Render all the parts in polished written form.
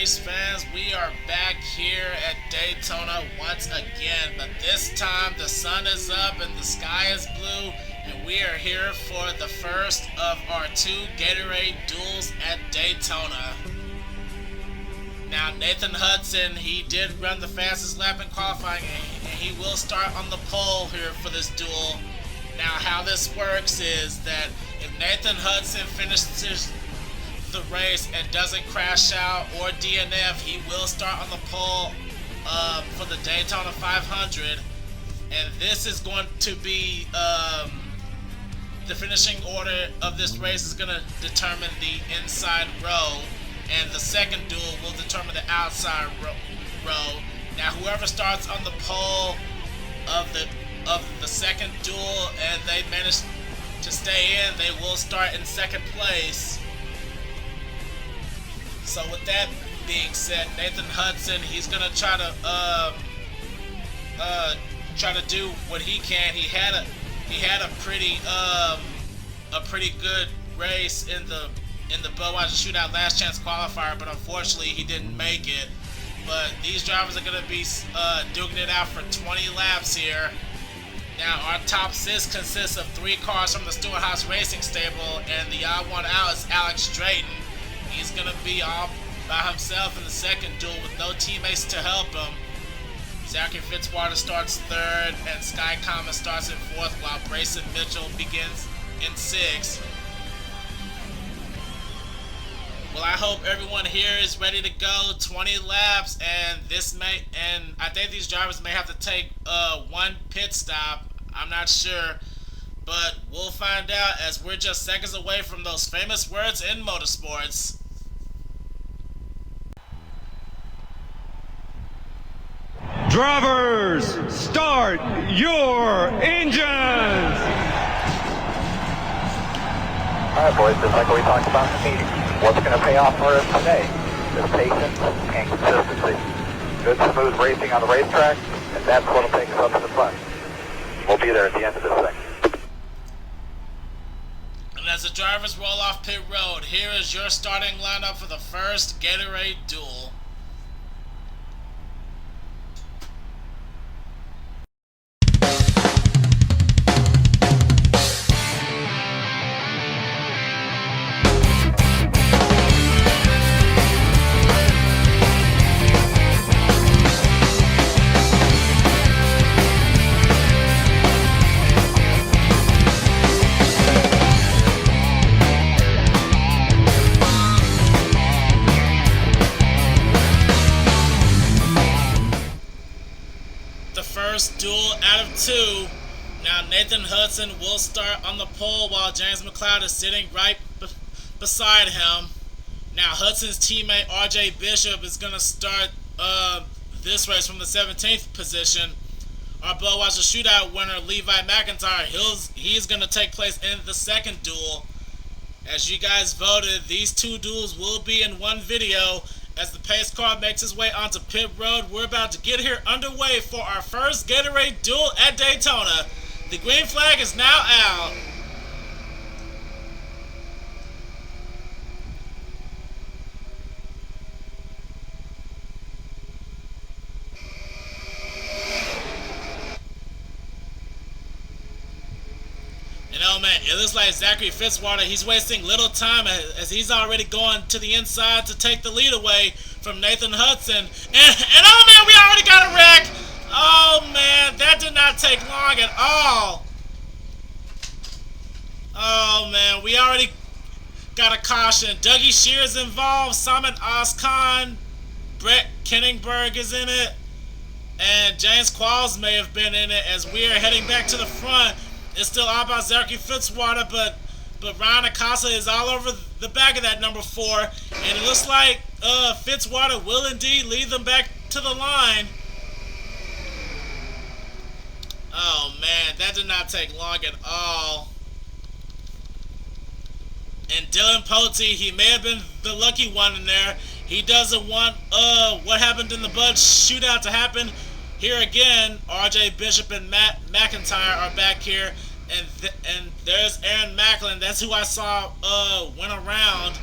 race fans? We are back here at Daytona once again, but this time the sun is up and the sky is blue, and we are here for the first of our two Gatorade duels at Daytona. Now Nathan Hudson, he did run the fastest lap in qualifying, and he will start on the pole here for this duel. Now how this works is that if Nathan Hudson finishes the race and doesn't crash out or DNF, he will start on the pole for the Daytona 500, and this is going to be the finishing order of this race is going to determine the inside row, and the second duel will determine the outside row. Now whoever starts on the pole of the second duel and they manage to stay in, they will start in second place. So with that being said, Nathan Hudson, he's gonna try to do what he can. He had a pretty good race in the Budweiser Shootout Last Chance qualifier, but unfortunately he didn't make it. But these drivers are gonna be duking it out for 20 laps here. Now our top 6 consists of 3 cars from the Stewart House Racing stable, and the odd one out is Alex Drayton. He's going to be all by himself in the second duel with no teammates to help him. Zachary Fitzwater starts 3rd, and Sky Common starts in 4th, while Brayson Mitchell begins in 6th. Well, I hope everyone here is ready to go. 20 laps, and I think these drivers may have to take one pit stop. I'm not sure, but we'll find out as we're just seconds away from those famous words in motorsports. Drivers, start your engines! Alright boys, just like we talked about in the meeting, what's going to pay off for us today is patience and consistency. Good smooth racing on the racetrack, and that's what will take us up to the front. We'll be there at the end of this thing. And as the drivers roll off pit road, here is your starting lineup for the first Gatorade duel. First duel out of 2. Now Nathan Hudson will start on the pole while James McLeod is sitting right beside him. Now Hudson's teammate RJ Bishop is going to start this race from the 17th position. Our Budweiser Shootout winner Levi McIntyre, he's going to take place in the second duel. As you guys voted, these 2 duels will be in one video. As the pace car makes its way onto pit road, we're about to get here underway for our first Gatorade duel at Daytona. The green flag is now out. Oh man, it looks like Zachary Fitzwater, he's wasting little time as he's already going to the inside to take the lead away from Nathan Hudson. And oh man, we already got a wreck! Oh man, that did not take long at all. Oh man, we already got a caution. Dougie Shear's involved, Simon Oscon, Brett Kenningberg is in it, and James Qualls may have been in it as we are heading back to the front. It's still all about Zachary Fitzwater, but Ryan Acosta is all over the back of that number 4, and it looks like Fitzwater will indeed lead them back to the line. Oh man, that did not take long at all. And Dylan Pote, he may have been the lucky one in there. He doesn't want what happened in the Bud Shootout to happen here again. RJ Bishop and Matt McIntyre are back here, and there's Aaron Macklin. That's who I saw went around.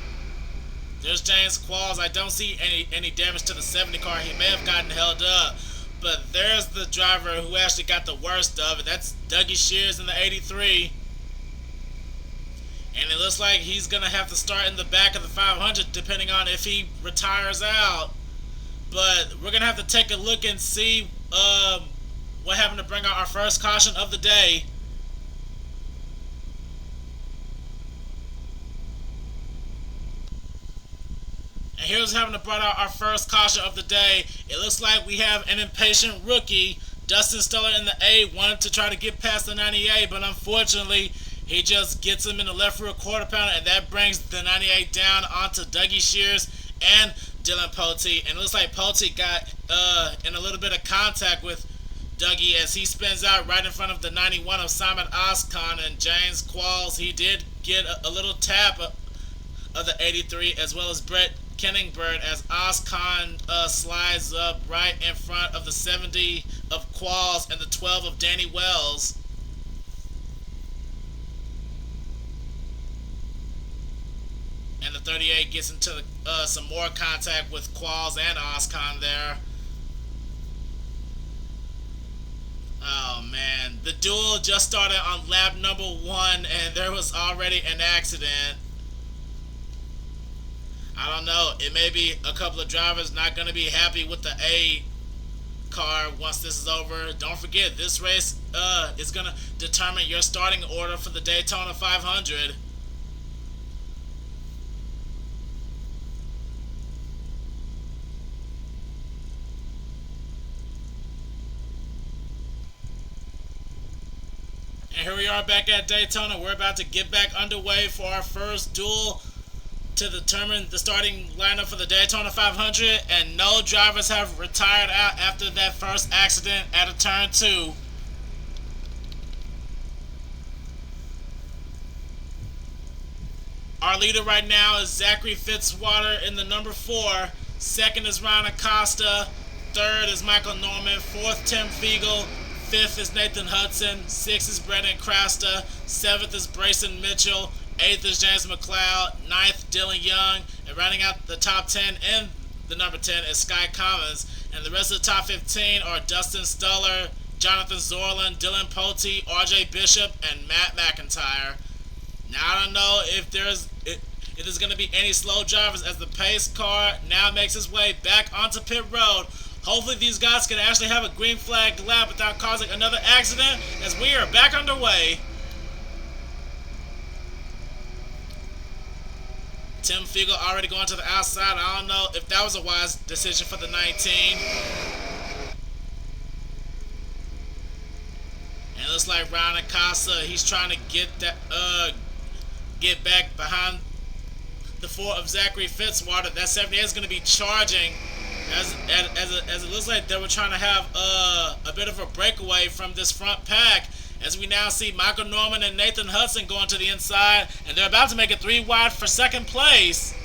There's James Qualls. I don't see any damage to the 70 car. He may have gotten held up. But there's the driver who actually got the worst of it. That's Dougie Shears in the 83. And it looks like he's going to have to start in the back of the 500 depending on if he retires out. But we're going to have to take a look and see what happened to bring out our first caution of the day. And here's having to bring out our first caution of the day. It looks like we have an impatient rookie. Dustin Steller in the A wanted to try to get past the 98, but unfortunately he just gets him in the left rear quarter pounder, and that brings the 98 down onto Dougie Shears and Dylan Pote. And it looks like Pote got in a little bit of contact with Dougie as he spins out right in front of the 91 of Simon Oscon and James Qualls. He did get a little tap of the 83, as well as Brett Kenningbird, as Oscon slides up right in front of the 70 of Qualls and the 12 of Danny Wells. And the 38 gets into some more contact with Qualls and Oscon there. Oh man, the duel just started on lap number 1 and there was already an accident. I don't know, it may be a couple of drivers not going to be happy with the A car once this is over. Don't forget, this race is going to determine your starting order for the Daytona 500. And here we are back at Daytona. We're about to get back underway for our first duel to determine the starting lineup for the Daytona 500, and no drivers have retired out after that first accident at a turn 2. Our leader right now is Zachary Fitzwater in the number 4. Second is Ron Acosta. Third is Michael Norman. Fourth, Tim Fiegel. Fifth is Nathan Hudson. Sixth is Brendan Crasta. Seventh is Brayson Mitchell. Eighth is James McLeod. Ninth, Dylan Young. And rounding out the top 10 and the number 10 is Sky Commons. And the rest of the top 15 are Dustin Stuller, Jonathan Zorlin, Dylan Pote, RJ Bishop, and Matt McIntyre. Now I don't know if there's going to be any slow drivers as the pace car now makes its way back onto pit road. Hopefully these guys can actually have a green flag lap without causing another accident as we are back underway. Tim Fiegel already going to the outside. I don't know if that was a wise decision for the 19. And it looks like Ron Acosta, he's trying to get back behind the 4 of Zachary Fitzwater. That 78 is going to be charging as it looks like they were trying to have a bit of a breakaway from this front pack, as we now see Michael Norman and Nathan Hudson going to the inside, and they're about to make it 3 wide for second place.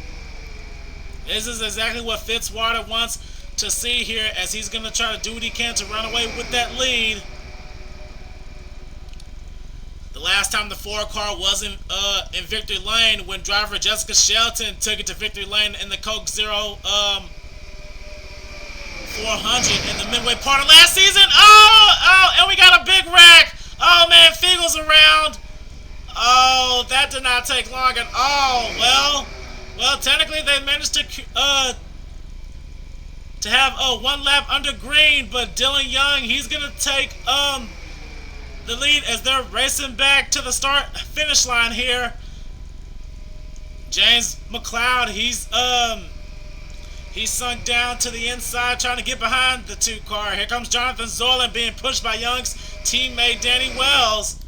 This is exactly what Fitzwater wants to see here, as he's going to try to do what he can to run away with that lead. The last time the 4 car was in victory lane, when driver Jessica Shelton took it to victory lane in the Coke Zero 400 in the midway part of last season. Oh, and we got a big wreck. Oh man, Fiegel's around. Oh, that did not take long at all. Well, technically they managed to have 1 lap under green, but Dylan Young, he's gonna take the lead as they're racing back to the start-finish line here. James McLeod, he's sunk down to the inside trying to get behind the 2 car. Here comes Jonathan Zorlin being pushed by Young's teammate Danny Wells.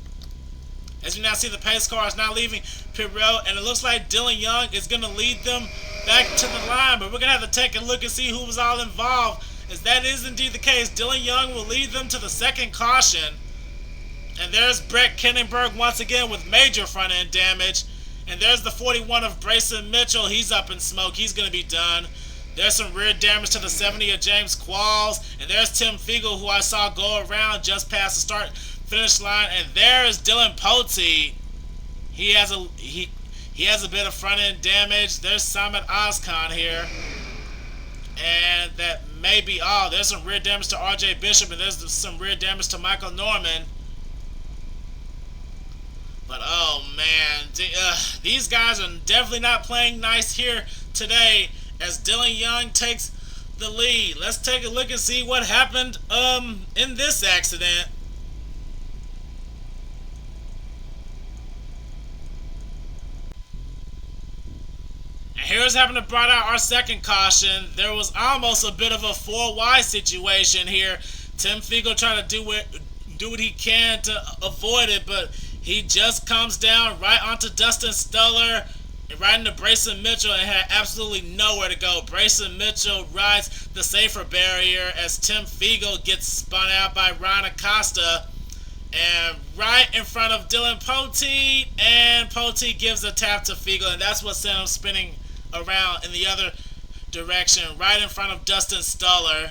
As we now see the pace car is now leaving pit road, and it looks like Dylan Young is going to lead them back to the line. But we're going to have to take a look and see who was all involved, as that is indeed the case. Dylan Young will lead them to the second caution. And there's Brett Kenningberg once again with major front end damage. And there's the 41 of Brayson Mitchell. He's up in smoke. He's going to be done. There's some rear damage to the 70 of James Qualls. And there's Tim Fiegel, who I saw go around just past the start-finish line. And there is Dylan Pote. He He has a bit of front end damage. There's Simon Oscon here. And that may be all. There's some rear damage to RJ Bishop, and there's some rear damage to Michael Norman. But oh man, these guys are definitely not playing nice here today as Dylan Young takes the lead. Let's take a look and see what happened in this accident. And here's having to brought out our second caution. There was almost a bit of a 4Y situation here. Tim Fiegel trying to do what he can to avoid it, but he just comes down right onto Dustin Stuller, right into Brayson Mitchell, and had absolutely nowhere to go. Brayson Mitchell rides the safer barrier as Tim Fiegel gets spun out by Ryan Acosta, and right in front of Dylan Poteet, and Poteet gives a tap to Fiegel, and that's what sent him spinning around in the other direction, right in front of Dustin Stuller.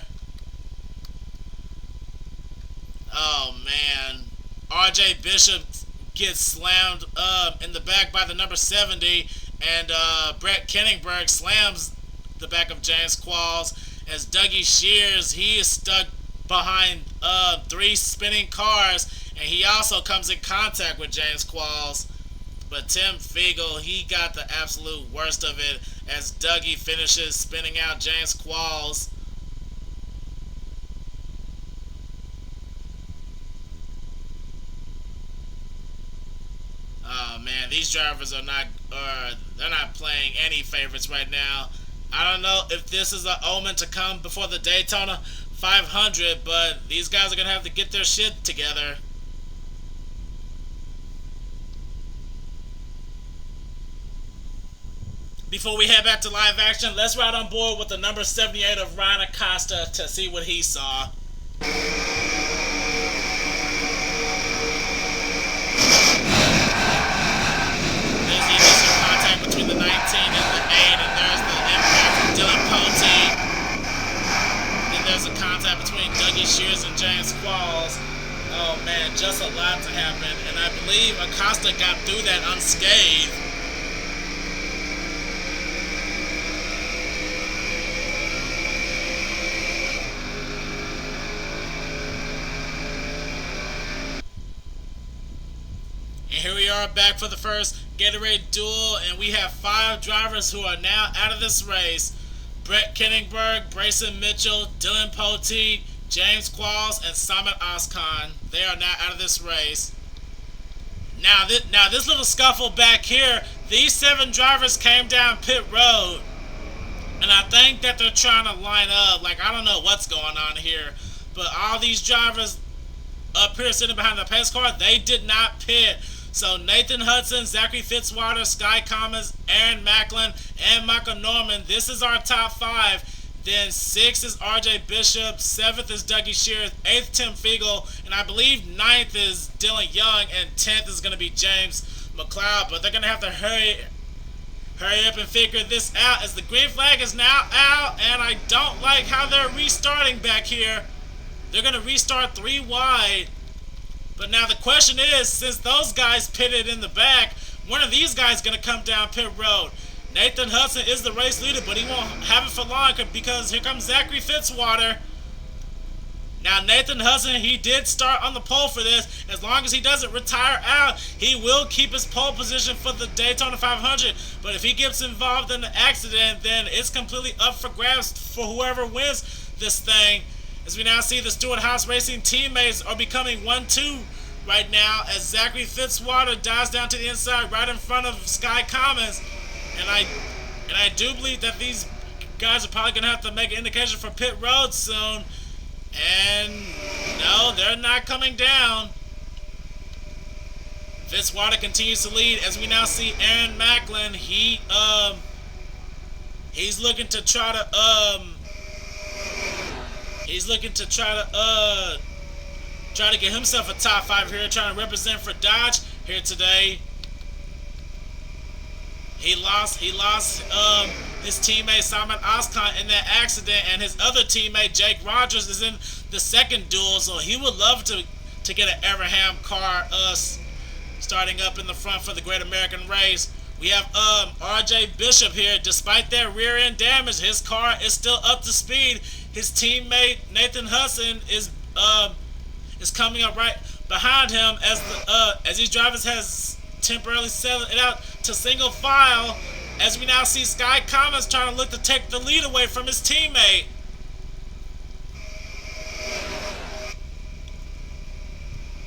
Oh man, RJ Bishop gets slammed in the back by the number 70, and Brett Kenningberg slams the back of James Qualls as Dougie Shears, he is stuck behind 3 spinning cars, and he also comes in contact with James Qualls. But Tim Fiegel, he got the absolute worst of it as Dougie finishes spinning out James Qualls. Oh man, these drivers are they're not playing any favorites right now. I don't know if this is an omen to come before the Daytona 500, but these guys are going to have to get their shit together. Before we head back to live action, let's ride on board with the number 78 of Ryan Acosta to see what he saw. Between the 19 and the 8, and there's the impact from Dylan Poteet. Then there's a contact between Dougie Shears and James Qualls. Oh man, just a lot to happen, and I believe Acosta got through that unscathed. And here we are back for the first Gatorade Duel, and we have 5 drivers who are now out of this race. Brett Kenningberg, Brayson Mitchell, Dylan Poteet, James Qualls, and Simon Oscon. They are now out of this race. Now this little scuffle back here, these 7 drivers came down pit road, and I think that they're trying to line up. Like, I don't know what's going on here, but all these drivers up here sitting behind the pace car, they did not pit. So Nathan Hudson, Zachary Fitzwater, Sky Commons, Aaron Macklin, and Michael Norman. This is our top 5. Then 6 is RJ Bishop, 7th is Dougie Shears, 8th Tim Fiegel, and I believe 9th is Dylan Young, and 10th is going to be James McLeod. But they're going to have to hurry up and figure this out as the green flag is now out, and I don't like how they're restarting back here. They're going to restart 3 wide. But now the question is, since those guys pitted in the back, when are these guys going to come down pit road? Nathan Hudson is the race leader, but he won't have it for long because here comes Zachary Fitzwater. Now Nathan Hudson, he did start on the pole for this. As long as he doesn't retire out, he will keep his pole position for the Daytona 500. But if he gets involved in the accident, then it's completely up for grabs for whoever wins this thing. As we now see the Stewart Haas Racing teammates are becoming 1-2 right now as Zachary Fitzwater dives down to the inside right in front of Sky Commons. And I do believe that these guys are probably going to have to make an indication for pit road soon. And no, they're not coming down. Fitzwater continues to lead as we now see Aaron Macklin. He's looking to try to get himself a top 5 here, trying to represent for Dodge here today. He lost his teammate Simon Oscon in that accident, and his other teammate Jake Rogers is in the second duel, so he would love to get an Abraham car starting up in the front for the Great American Race. We have RJ Bishop here. Despite that rear end damage, his car is still up to speed. His teammate Nathan Hudson is coming up right behind him as these drivers has temporarily settled it out to single file. As we now see Sky Commons trying to look to take the lead away from his teammate.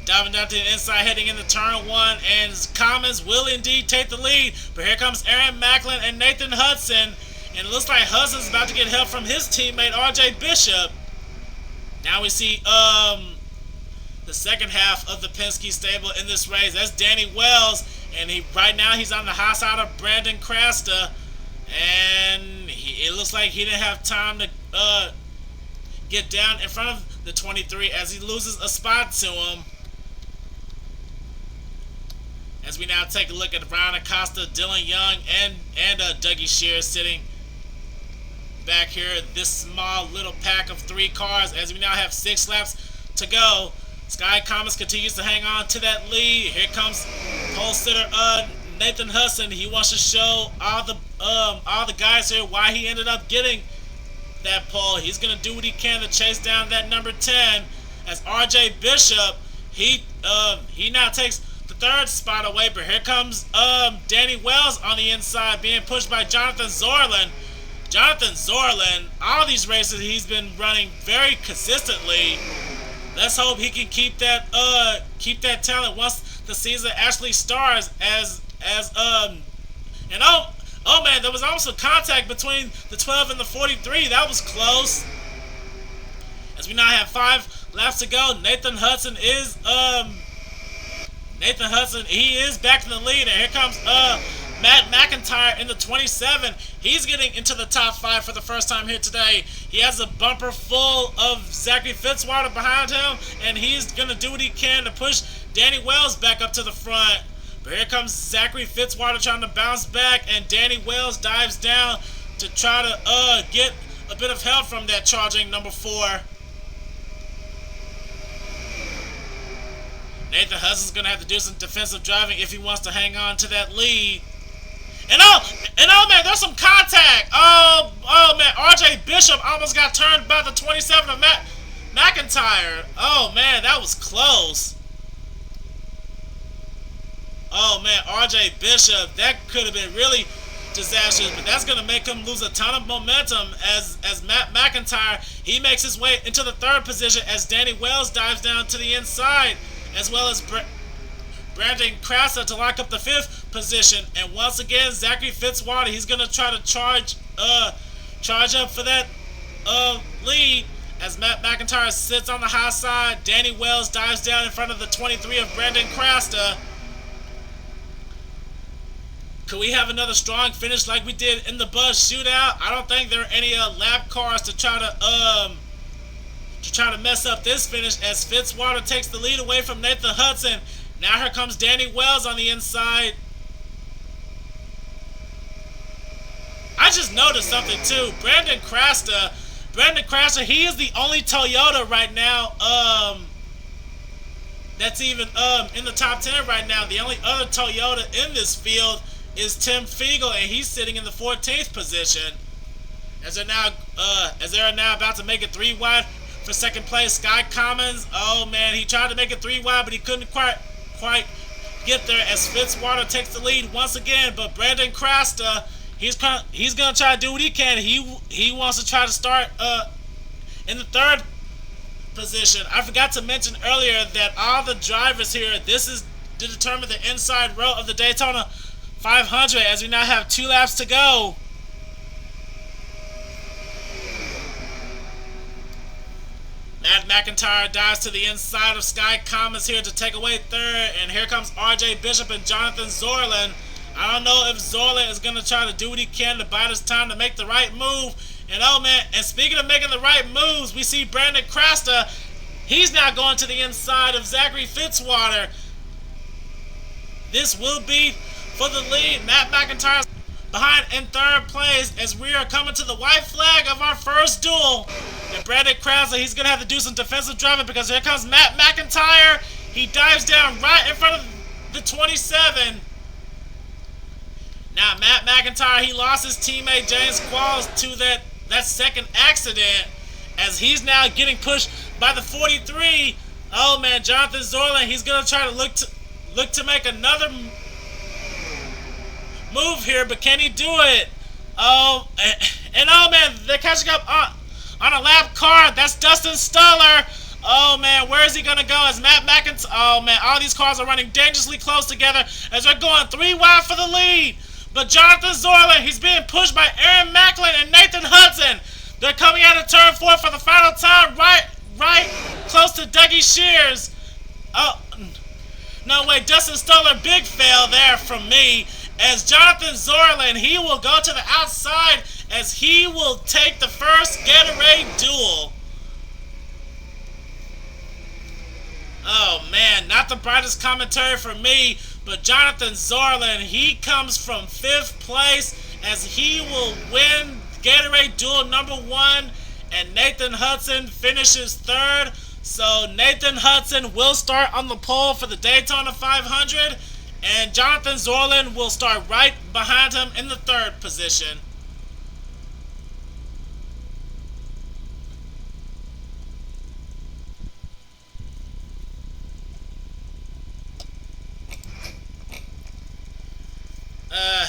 Diving down to the inside, heading into turn 1, and Commons will indeed take the lead. But here comes Aaron Macklin and Nathan Hudson, and it looks like Hudson's about to get help from his teammate RJ Bishop. Now we see the second half of the Penske stable in this race. That's Danny Wells, and right now he's on the high side of Brandon Crasta, and it looks like he didn't have time to get down in front of the 23 as he loses a spot to him. As we now take a look at Ryan Acosta, Dylan Young, and Dougie Shear sitting back here. This small little pack of 3 cars as we now have 6 laps to go. Sky Commons continues to hang on to that lead. Here comes pole sitter Nathan Hudson. He wants to show all the guys here why he ended up getting that pole. He's gonna do what he can to chase down that number 10. As RJ Bishop, he now takes the 3rd spot away, but here comes Danny Wells on the inside being pushed by Jonathan Zorlin. Jonathan Zorlin, all these races he's been running very consistently. Let's hope he can keep that talent once the season actually starts. And oh man, there was also contact between the 12 and the 43. That was close. As we now have 5 laps to go, Nathan Hudson, he is back in the lead, and here comes Matt McIntyre in the 27. He's getting into the top 5 for the first time here today. He has a bumper full of Zachary Fitzwater behind him, and he's going to do what he can to push Danny Wells back up to the front. But here comes Zachary Fitzwater trying to bounce back, and Danny Wells dives down to try to get a bit of help from that charging number 4. Nathan Hudson's going to have to do some defensive driving if he wants to hang on to that lead. And oh man, there's some contact. Oh man, RJ Bishop almost got turned by the 27 of McIntyre. Oh man, that was close. Oh man, RJ Bishop, that could have been really disastrous, but that's going to make him lose a ton of momentum as Matt McIntyre, he makes his way into the 3rd position as Danny Wells dives down to the inside, as well as Brandon Crassa to lock up the 5th position. And once again, Zachary Fitzwater, he's going to try to charge up for that lead as Matt McIntyre sits on the high side. Danny Wells dives down in front of the 23 of Brandon Crasta. Could we have another strong finish like we did in the Buzz shootout? I don't think there are any lap cars to try to mess up this finish as Fitzwater takes the lead away from Nathan Hudson. Now here comes Danny Wells on the inside. I just noticed something too. Brandon Crasta, he is the only Toyota right now that's even in the top 10 right now. The only other Toyota in this field is Tim Fiegel, and he's sitting in the 14th position. As they're now about to make it 3 wide for 2nd place. Sky Commons, oh man, he tried to make it 3 wide, but he couldn't quite get there as Fitzwater takes the lead once again. But Brandon Crasta, he's gonna try to do what he can. He wants to try to start in the 3rd position. I forgot to mention earlier that all the drivers here, this is to determine the inside row of the Daytona 500 as we now have 2 laps to go. Matt McIntyre dives to the inside of Sky Commons here to take away 3rd, and here comes RJ Bishop and Jonathan Zorlin. I don't know if Zorlin is going to try to do what he can to bide his time to make the right move. And oh man, and speaking of making the right moves, we see Brandon Crasta. He's now going to the inside of Zachary Fitzwater. This will be for the lead. Matt McIntyre behind in 3rd place as we are coming to the white flag of our first duel. And Brandon Crasta, he's going to have to do some defensive driving because here comes Matt McIntyre. He dives down right in front of the 27. Now, Matt McIntyre, he lost his teammate James Qualls to that second accident, as he's now getting pushed by the 43. Oh man, Jonathan Zorlin, he's gonna try to look to make another move here, but can he do it? Oh, and oh man, they're catching up on a lap car. That's Dustin Stuller. Oh man, where is he gonna go? As Matt McIntyre? Oh man, all these cars are running dangerously close together as they're going 3 wide for the lead. But Jonathan Zorlin, he's being pushed by Aaron Macklin and Nathan Hudson. They're coming out of turn 4 for the final time, right close to Dougie Shears. Oh, no wait, Dustin Stuller, big fail there from me. As Jonathan Zorlin, he will go to the outside as he will take the first Gatorade Duel. Oh man, not the brightest commentary for me, but Jonathan Zorlin, he comes from 5th place as he will win Gatorade Duel number 1, and Nathan Hudson finishes 3rd. So Nathan Hudson will start on the pole for the Daytona 500, and Jonathan Zorlin will start right behind him in the 3rd position.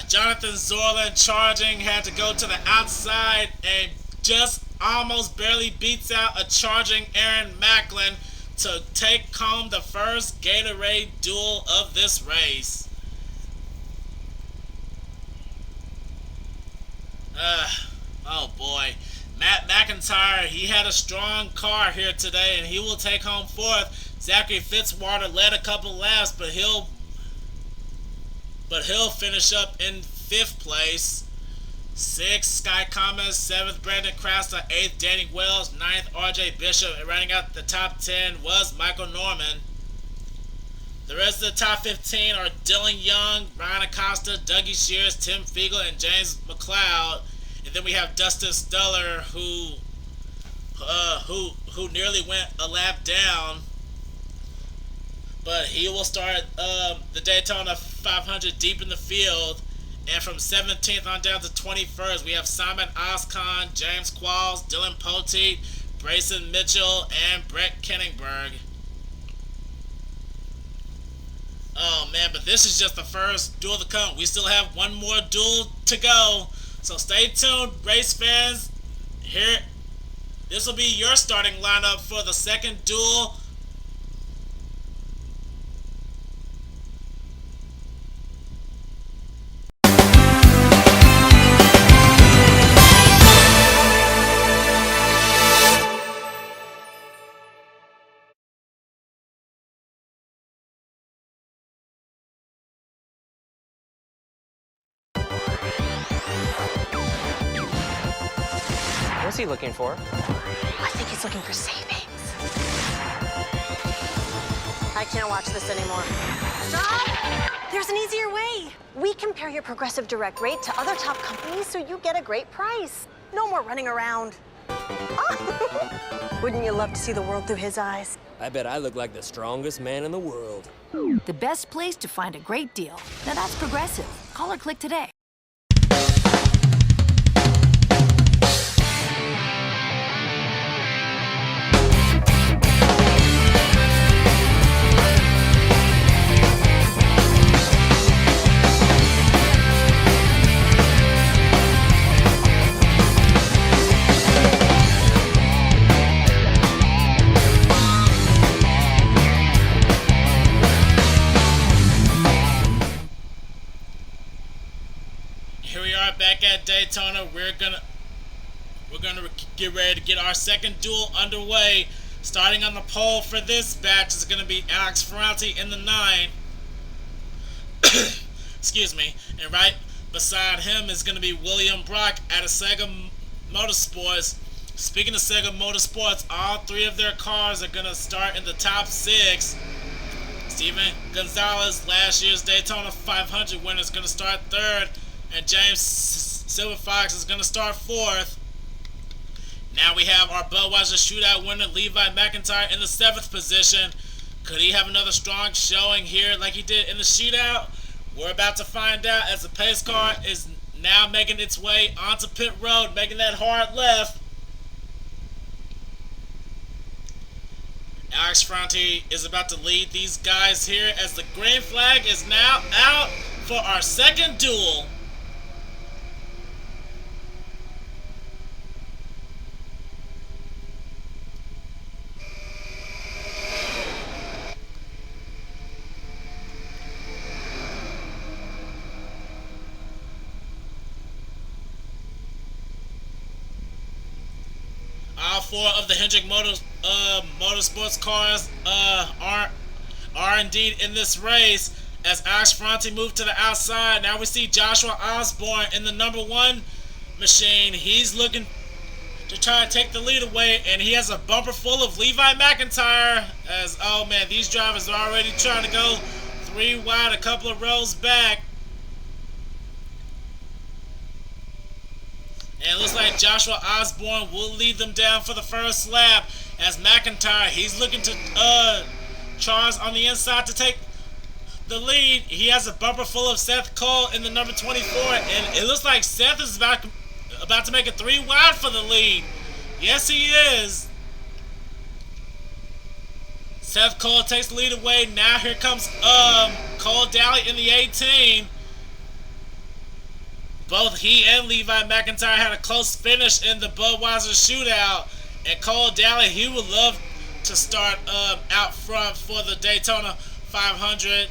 Jonathan Zorlin charging, had to go to the outside and just almost barely beats out a charging Aaron Macklin to take home the first Gatorade Duel of this race. Oh boy. Matt McIntyre, he had a strong car here today and he will take home 4th. Zachary Fitzwater led a couple laps, but he'll finish up in 5th place. 6th, Sky Comas. 7th, Brandon Craster. 8th, Danny Wells. 9th, RJ Bishop. And rounding out the top 10 was Michael Norman. The rest of the top 15 are Dylan Young, Ryan Acosta, Dougie Shears, Tim Fiegel, and James McLeod. And then we have Dustin Stuller, who nearly went a lap down. But he will start the Daytona 500 deep in the field. And from 17th on down to 21st, we have Simon Oscon, James Qualls, Dylan Poteet, Brayson Mitchell, and Brett Kenningberg. Oh man, but this is just the first duel to come. We still have one more duel to go. So stay tuned, race fans. Here, this will be your starting lineup for the second duel. What's he looking for? I think he's looking for savings. I can't watch this anymore. Stop! There's an easier way. We compare your Progressive Direct rate to other top companies so you get a great price. No more running around. Oh. Wouldn't you love to see the world through his eyes? I bet I look like the strongest man in the world. The best place to find a great deal. Now that's Progressive. Call or click today. Back at Daytona, we're gonna get ready to get our second duel underway. Starting on the pole for this batch is gonna be Alex Ferranti in the 9. Excuse me. And right beside him is gonna be William Brock at a Sega Motorsports. Speaking of Sega Motorsports, all 3 of their cars are gonna start in the top 6. Steven Gonzalez, last year's Daytona 500 winner, is gonna start 3rd. And James Silver Fox is going to start 4th. Now we have our Budweiser Shootout winner, Levi McIntyre, in the 7th position. Could he have another strong showing here like he did in the shootout? We're about to find out as the pace car is now making its way onto pit road, making that hard left. Alex Ferranti is about to lead these guys here as the green flag is now out for our second duel. All four of the Hendrick Motorsports cars are indeed in this race as Alex Ferranti moved to the outside. Now we see Joshua Osborne in the number 1 machine. He's looking to try to take the lead away, and he has a bumper full of Levi McIntyre as, oh man, these drivers are already trying to go 3 wide, a couple of rows back. And it looks like Joshua Osborne will lead them down for the first lap as McIntyre, he's looking to Charles on the inside to take the lead. He has a bumper full of Seth Cole in the number 24, and it looks like Seth is about to make it 3 wide for the lead. Yes, he is. Seth Cole takes the lead away. Now here comes Cole Daly in the 18. Both he and Levi McIntyre had a close finish in the Budweiser shootout. And Cole Daly, he would love to start out front for the Daytona 500.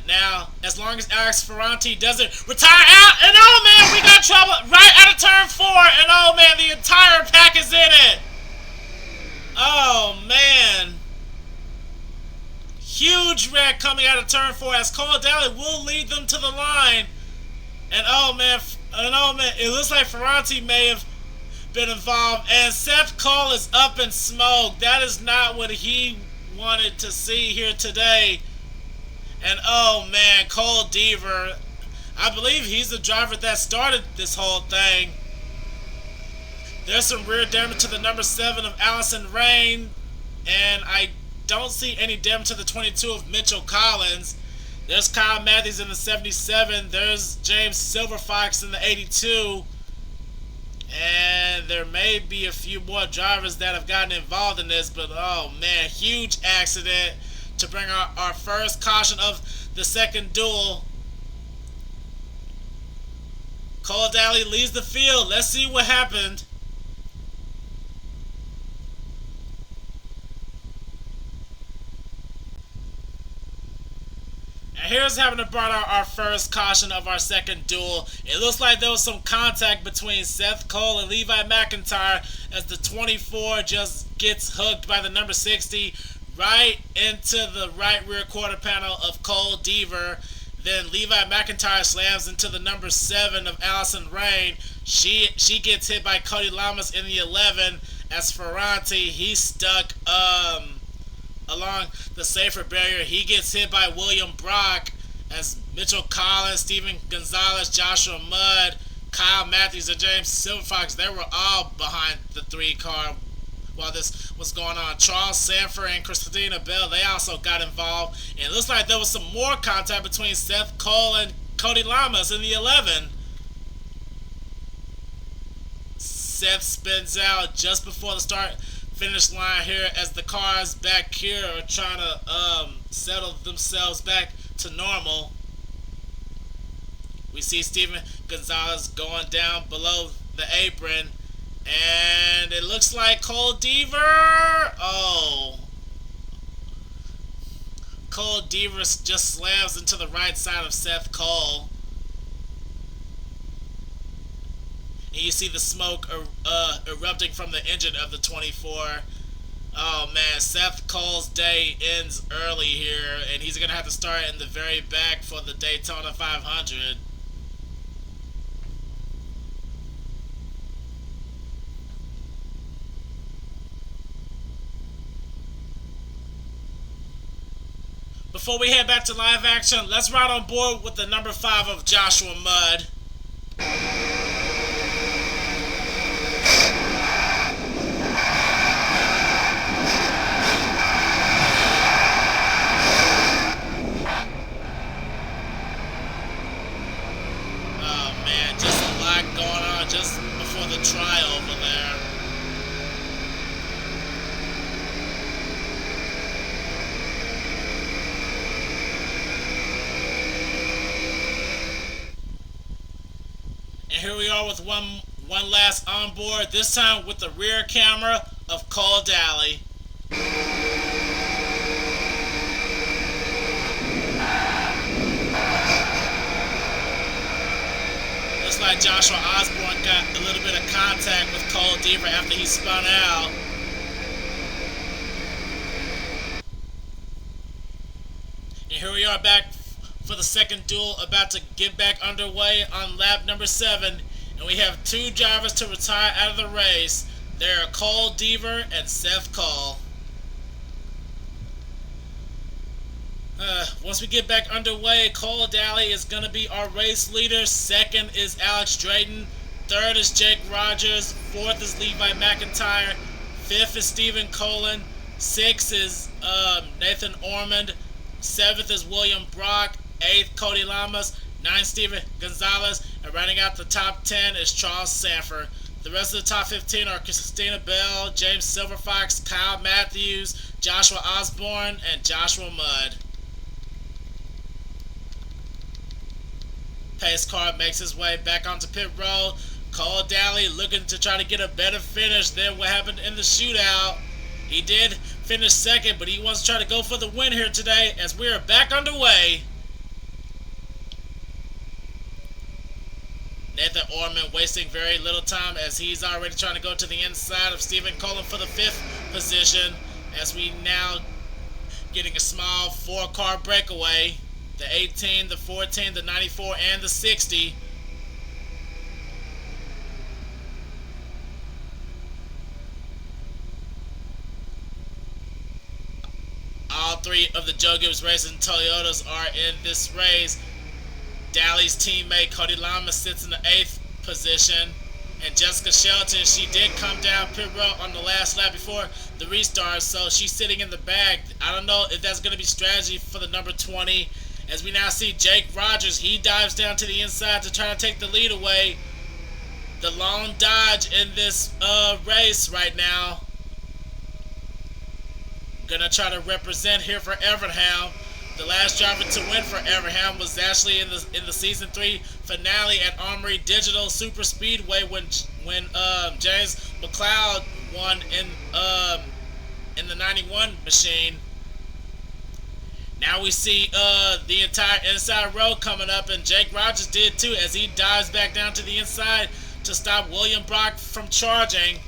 Now, as long as Alex Ferranti doesn't retire out, and oh man, we got trouble right out of turn 4, and oh man, the entire pack is in it. Oh man. Huge wreck coming out of turn 4 as Cole Daly will lead them to the line. And oh man, it looks like Ferranti may have been involved. And Seth Cole is up in smoke. That is not what he wanted to see here today. And oh man, Cole Deaver, I believe he's the driver that started this whole thing. There's some rear damage to the number 7 of Allison Rain. And I don't see any damage to the 22 of Mitchell Collins. There's Kyle Matthews in the 77. There's James Silverfox in the 82. And there may be a few more drivers that have gotten involved in this, but oh man, huge accident to bring our first caution of the second duel. Cole Daly leads the field. Let's see what happened. And here's having to brought out our first caution of our second duel. It looks like there was some contact between Seth Cole and Levi McIntyre as the 24 just gets hooked by the number 60 right into the right rear quarter panel of Cole Deaver. Then Levi McIntyre slams into the number 7 of Allison Rain. She gets hit by Cody Lamas in the 11 as Ferranti, he's stuck along the safer barrier. He gets hit by William Brock as Mitchell Collins, Steven Gonzalez, Joshua Mudd, Kyle Matthews, and James Silverfox, they were all behind the 3 car while this was going on. Charles Sanford and Christina Bell, they also got involved. And it looks like there was some more contact between Seth Cole and Cody Lamas in the 11. Seth spins out just before the start finish line here as the cars back here are trying to settle themselves back to normal. We see Steven Gonzalez going down below the apron, and it looks like Cole Deaver, Cole Deaver just slams into the right side of Seth Cole. And you see the smoke erupting from the engine of the 24. Oh man, Seth Cole's day ends early here, and he's going to have to start in the very back for the Daytona 500. Before we head back to live action, let's ride on board with the number 5 of Joshua Mudd. car with one last onboard, this time with the rear camera of Cole Daly. Looks like Joshua Osborne got a little bit of contact with Cole Deaver after he spun out. And here we are back for the second duel, about to get back underway on lap number 7. And we have 2 drivers to retire out of the race. They are Cole Deaver and Seth Cole. Once we get back underway, Cole Daly is going to be our race leader. Second is Alex Drayton. Third is Jake Rogers. Fourth is Levi McIntyre. Fifth is Stephen Colin. Sixth is Nathan Ormond. Seventh is William Brock. Eighth, Cody Lamas. Ninth, Steven Gonzalez. And rounding out the top 10 is Charles Sanford. The rest of the top 15 are Christina Bell, James Silverfox, Kyle Matthews, Joshua Osborne, and Joshua Mudd. Pace car makes his way back onto pit road. Cole Daly looking to try to get a better finish than what happened in the shootout. He did finish second, but he wants to try to go for the win here today as we are back underway. Nathan Orman wasting very little time as he's already trying to go to the inside of Stephen Cullen for the 5th position, as we now getting a small 4-car breakaway. The 18, the 14, the 94, and the 60. All 3 of the Joe Gibbs Racing Toyotas are in this race. Daly's teammate Cody Lama sits in the 8th position. And Jessica Shelton, she did come down pit road on the last lap before the restart, so she's sitting in the back. I don't know if that's going to be strategy for the number 20. As we now see Jake Rogers, he dives down to the inside to try to take the lead away. The long dodge in this race right now. Gonna try to represent here for Evernham. The last driver to win for Evernham was actually in the season 3 finale at Armory Digital Super Speedway when James McLeod won in the 91 machine. Now we see the entire inside row coming up, and Jake Rogers did too as he dives back down to the inside to stop William Brock from charging.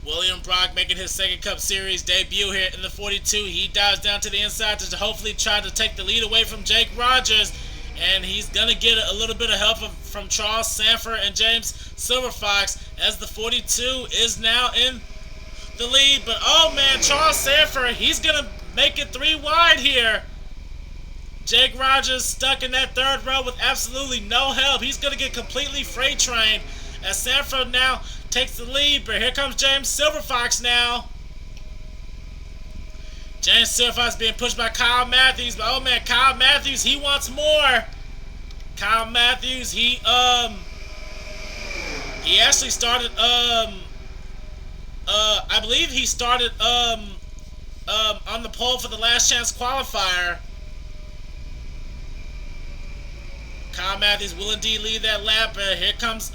William Brock making his second Cup Series debut here in the 42. He dives down to the inside to hopefully try to take the lead away from Jake Rogers. And he's going to get a little bit of help from Charles Sanford and James Silverfox as the 42 is now in the lead. But, oh, man, Charles Sanford, he's going to make it 3 wide here. Jake Rogers stuck in that 3rd row with absolutely no help. He's going to get completely freight trained as Sanford now takes the lead. But here comes James Silverfox now. James Silverfox being pushed by Kyle Matthews, but oh man, Kyle Matthews, he wants more. Kyle Matthews, he actually started I believe he started on the pole for the last chance qualifier. Kyle Matthews will indeed lead that lap. Here comes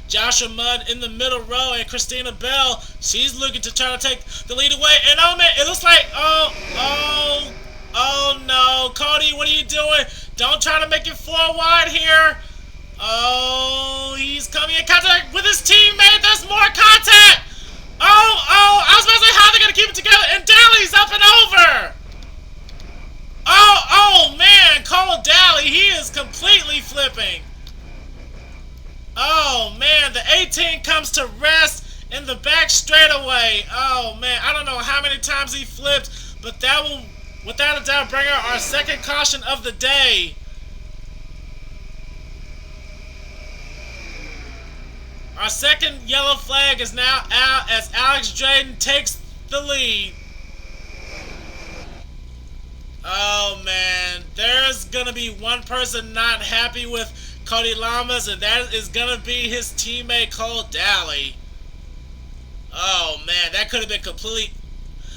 Joshua Mudd in the middle row, and Christina Bell, she's looking to try to take the lead away. And oh man, it looks like, oh no, Cody, what are you doing? Don't try to make it 4 wide here. Oh, he's coming in contact with his teammate. There's more contact. Oh, I was about to say how they're gonna keep it together, and Daly's up and over. Oh man, Cole Daly, he is completely flipping. Oh man, the 18 comes to rest in the back straightaway. Oh man, I don't know how many times he flipped, but that will, without a doubt, bring out our second caution of the day. Our second yellow flag is now out as Alex Drayton takes the lead. Oh man, there's gonna be one person not happy with Cody Lamas, and that is gonna be his teammate Cole Daly. Oh man, that could have been complete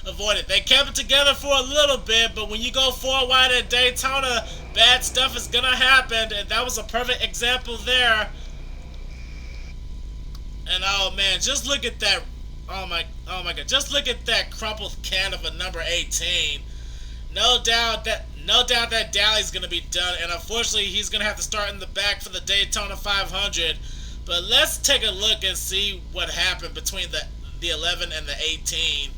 avoid it. They kept it together for a little bit, but when you go 4 wide at Daytona, bad stuff is gonna happen, and that was a perfect example there. And oh man, just look at that. Oh my god, just look at that crumpled can of a number 18. No doubt that Daly's gonna be done, and unfortunately he's gonna have to start in the back for the Daytona 500. But let's take a look and see what happened between the 11 and the 18.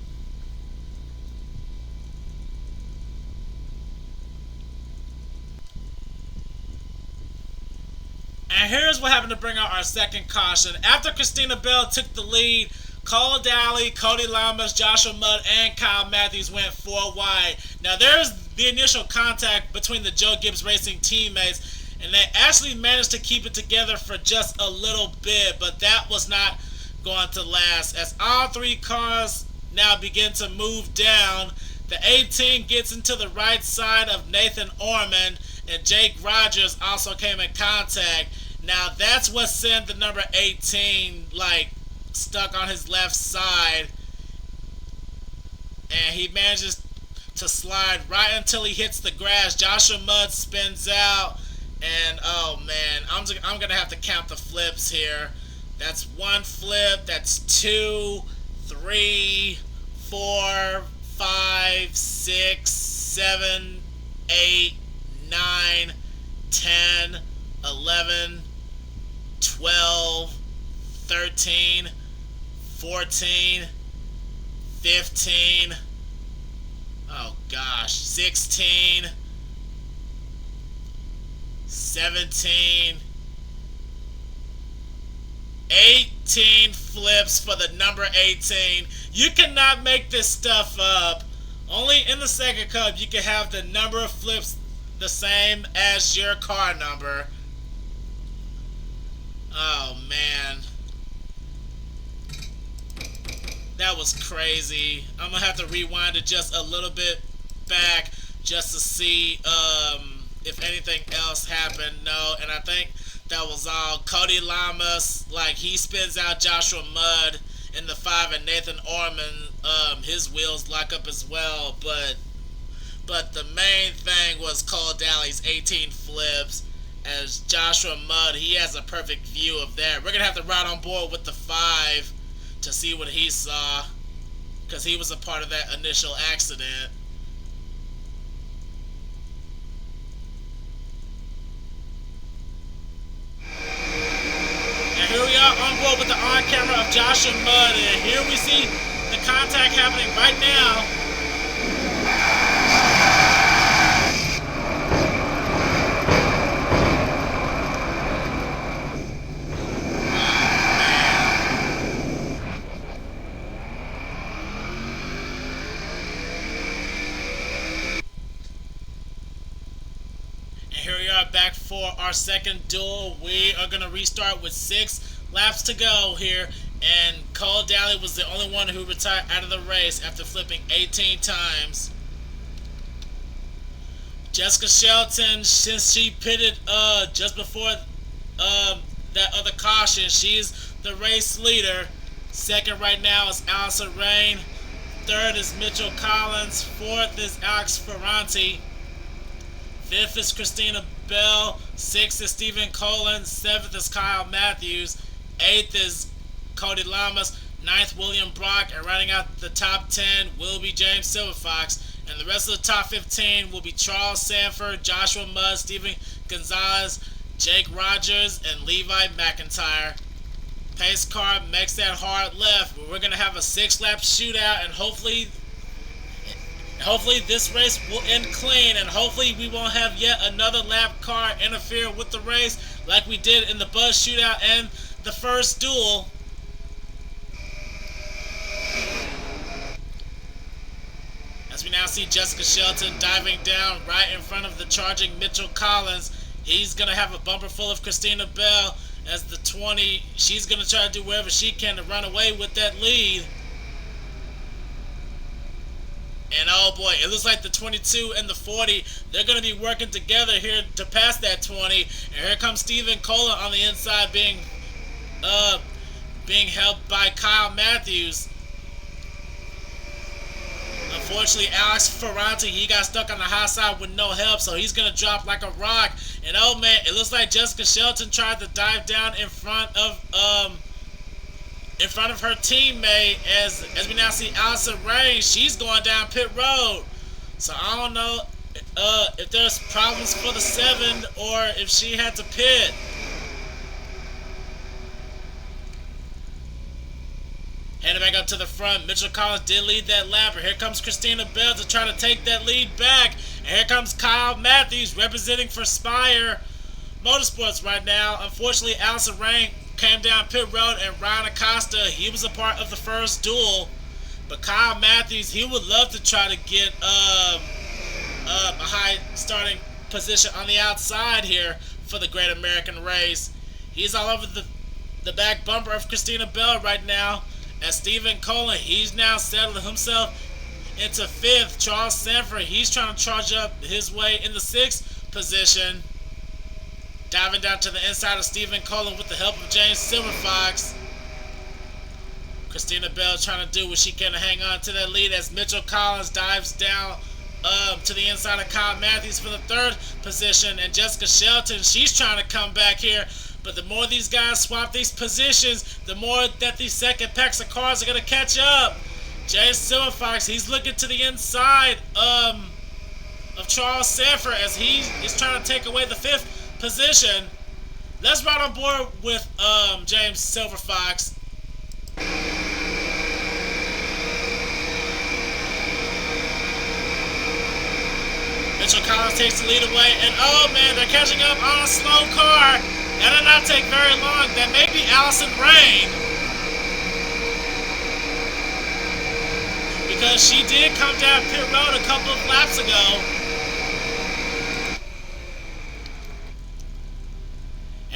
And here's what happened to bring out our second caution. After Christina Bell took the lead, Cole Daly, Cody Lamas, Joshua Mudd, and Kyle Matthews went 4 wide. Now there's the initial contact between the Joe Gibbs Racing teammates, and they actually managed to keep it together for just a little bit, but that was not going to last, as all 3 cars now begin to move down. The 18 gets into the right side of Nathan Ormond, and Jake Rogers also came in contact. Now that's what sent the number 18 stuck on his left side, and he manages to slide right until he hits the grass. Joshua Mudd spins out, and oh man, I'm gonna have to count the flips here. That's 1 flip, that's 2, 3, 4, 5, 6, 7, 8, 9, 10, 11, 12, 13, 14, 15, oh gosh, 16, 17, 18 flips for the number 18. You cannot make this stuff up. Only in the Sega Cup you can have the number of flips the same as your car number. Oh man, that was crazy. I'm gonna have to rewind it just a little bit back just to see if anything else happened. No, and I think that was all. Cody Lamas, he spins out Joshua Mudd in the 5, and Nathan Ormond, his wheels lock up as well. But the main thing was Cole Daly's 18 flips, as Joshua Mudd, he has a perfect view of that. We're gonna have to ride on board with the 5 to see what he saw, because he was a part of that initial accident. And here we are on board with the on camera of Joshua Mudd, and here we see the contact happening right now. Here we are back for our second duel. We are going to restart with 6 laps to go here, and Cole Daly was the only one who retired out of the race after flipping 18 times. Jessica Shelton, since she pitted just before that other caution, she's the race leader. Second right now is Allison Rain. Third is Mitchell Collins. Fourth is Alex Ferranti. 5th is Christina Bell. 6th is Stephen Colin. 7th is Kyle Matthews. 8th is Cody Lamas. 9th, William Brock. And rounding out the top 10 will be James Silverfox. And the rest of the top 15 will be Charles Sanford, Joshua Mudd, Steven Gonzalez, Jake Rogers, and Levi McIntyre. Pace car makes that hard left. We're going to have a 6-lap shootout, and hopefully this race will end clean, and hopefully we won't have yet another lap car interfere with the race like we did in the Buzz shootout and the first duel. As we now see Jessica Shelton diving down right in front of the charging Mitchell Collins. He's going to have a bumper full of Christina Bell as the 20. She's going to try to do whatever she can to run away with that lead. And oh boy, it looks like the 22 and the 40, they're going to be working together here to pass that 20. And here comes Stephen Cola on the inside being helped by Kyle Matthews. Unfortunately, Alex Ferranti, he got stuck on the high side with no help, so he's going to drop like a rock. And oh man, it looks like Jessica Shelton tried to dive down in front of her teammate as we now see Allison Rain. She's going down pit road. So I don't know if there's problems for the 7 or if she had to pit. Heading back up to the front, Mitchell Collins did lead that lap. Here comes Christina Bell to try to take that lead back. And here comes Kyle Matthews representing for Spire Motorsports right now. Unfortunately, Allison Rain came down pit road, and Ryan Acosta, he was a part of the first duel. But Kyle Matthews, he would love to try to get a high starting position on the outside here for the Great American Race. He's all over the back bumper of Christina Bell right now. As Stephen Colin, he's now settled himself into 5th. Charles Sanford, he's trying to charge up his way in the 6th position. Diving down to the inside of Stephen Colin with the help of James Silverfox. Christina Bell trying to do what she can to hang on to that lead as Mitchell Collins dives down to the inside of Kyle Matthews for the 3rd position. And Jessica Shelton, she's trying to come back here. But the more these guys swap these positions, the more that these second packs of cars are going to catch up. James Silverfox, he's looking to the inside of Charles Sanford as he is trying to take away the 5th position. Let's ride on board with James Silverfox. Mitchell Collins takes the lead away, and oh man, they're catching up on a slow car. That did not take very long. That may be Allison Rain, because she did come down pit road a couple of laps ago.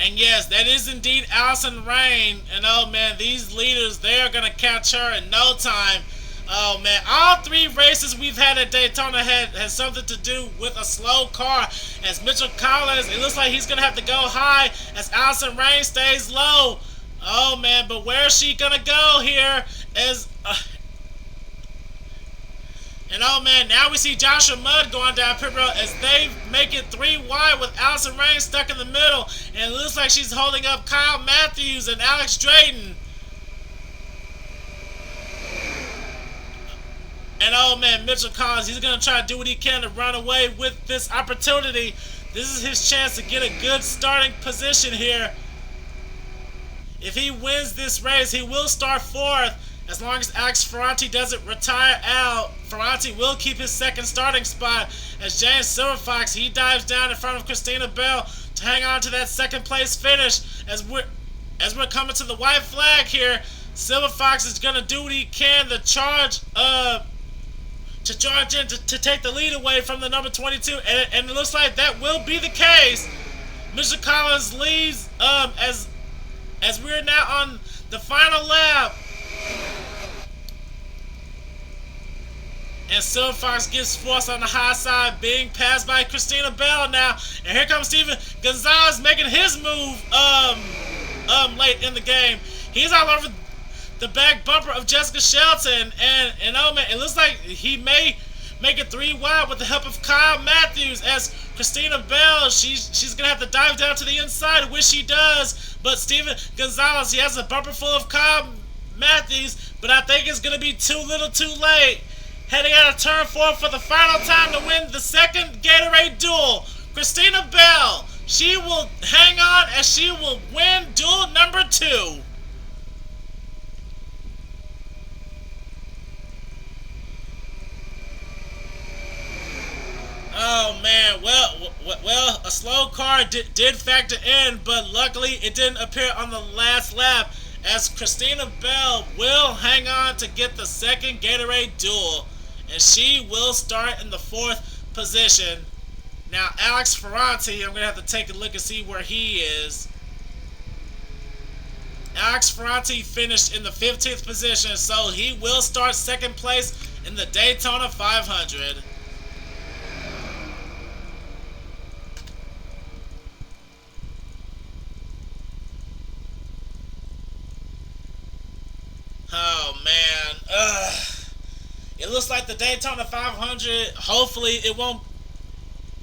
And yes, that is indeed Allison Rain. And oh man, these leaders, they are going to catch her in no time. Oh man, all 3 races we've had at Daytona has something to do with a slow car. As Mitchell Collins, it looks like he's going to have to go high as Allison Rain stays low. Oh man, but where is she going to go here? And oh man, now we see Joshua Mudd going down pit road as they make it 3 wide with Allison Rain stuck in the middle. And it looks like she's holding up Kyle Matthews and Alex Drayton. And oh man, Mitchell Collins, he's going to try to do what he can to run away with this opportunity. This is his chance to get a good starting position here. If he wins this race, he will start 4th. As long as Alex Ferranti doesn't retire out, Ferranti will keep his 2nd starting spot. As James Silverfox, he dives down in front of Christina Bell to hang on to that 2nd place finish. As we're coming to the white flag here, Silverfox is going to do what he can to charge in to take the lead away from the number 22, and it looks like that will be the case. Mr. Collins leads as we're now on the final lap, and Silverfox gets forced on the high side, being passed by Christina Bell now, and here comes Steven Gonzalez making his move late in the game. He's all over the back bumper of Jessica Shelton, and oh man, it looks like he may make it 3 wide with the help of Kyle Matthews as Christina Bell, she's gonna have to dive down to the inside, which she does, but Steven Gonzalez, he has a bumper full of Kyle Matthews, but I think it's gonna be too little too late. Heading out of turn 4 for the final time to win the 2nd Gatorade Duel, Christina Bell, she will hang on as she will win duel number 2. Oh man, well, a slow car did factor in, but luckily it didn't appear on the last lap, as Christina Bell will hang on to get the 2nd Gatorade Duel, and she will start in the 4th position. Now Alex Ferranti, I'm going to have to take a look and see where he is. Alex Ferranti finished in the 15th position, so he will start 2nd place in the Daytona 500. Oh man, it looks like the Daytona 500, hopefully it won't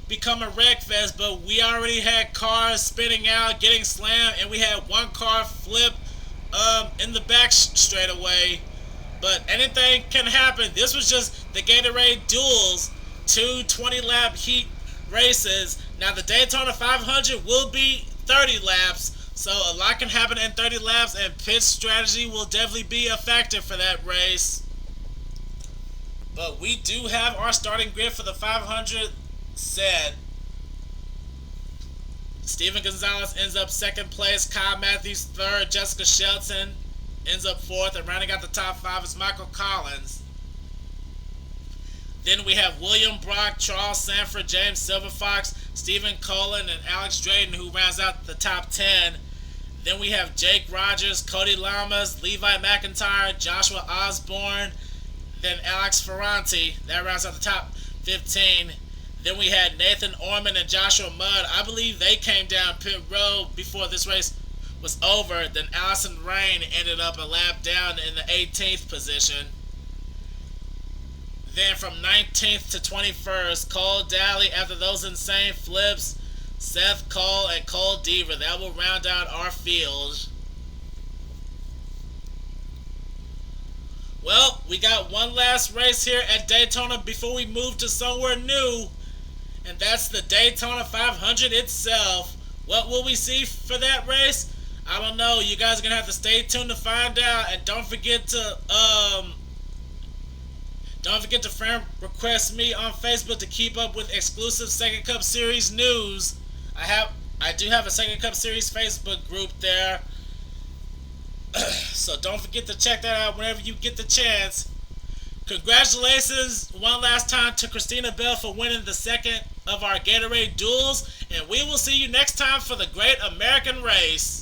become a wreck fest, but we already had cars spinning out, getting slammed, and we had one car flip in the back straight away. But anything can happen. This was just the Gatorade Duels, two 20-lap heat races. Now the Daytona 500 will be 30 laps, so a lot can happen in 30 laps, and pit strategy will definitely be a factor for that race. But we do have our starting grid for the 500 set. Steven Gonzalez ends up second place, Kyle Matthews third, Jessica Shelton ends up fourth, and rounding out the top five is Michael Collins. Then we have William Brock, Charles Sanford, James Silverfox, Stephen Cullen, and Alex Drayton, who rounds out the top 10. Then we have Jake Rogers, Cody Lamas, Levi McIntyre, Joshua Osborne, then Alex Ferranti. That rounds out the top 15. Then we had Nathan Orman and Joshua Mudd. I believe they came down pit road before this race was over. Then Allison Rain ended up a lap down in the 18th position. Then from 19th to 21st, Cole Daly after those insane flips, Seth Cole and Cole Deaver. That will round out our field. Well, we got one last race here at Daytona before we move to somewhere new, and that's the Daytona 500 itself. What will we see for that race? I don't know. You guys are going to have to stay tuned to find out, and don't forget to friend request me on Facebook to keep up with exclusive Second Cup Series news. I do have a Second Cup Series Facebook group there. So don't forget to check that out whenever you get the chance. Congratulations one last time to Christina Bell for winning the second of our Gatorade Duels, and we will see you next time for the Great American Race.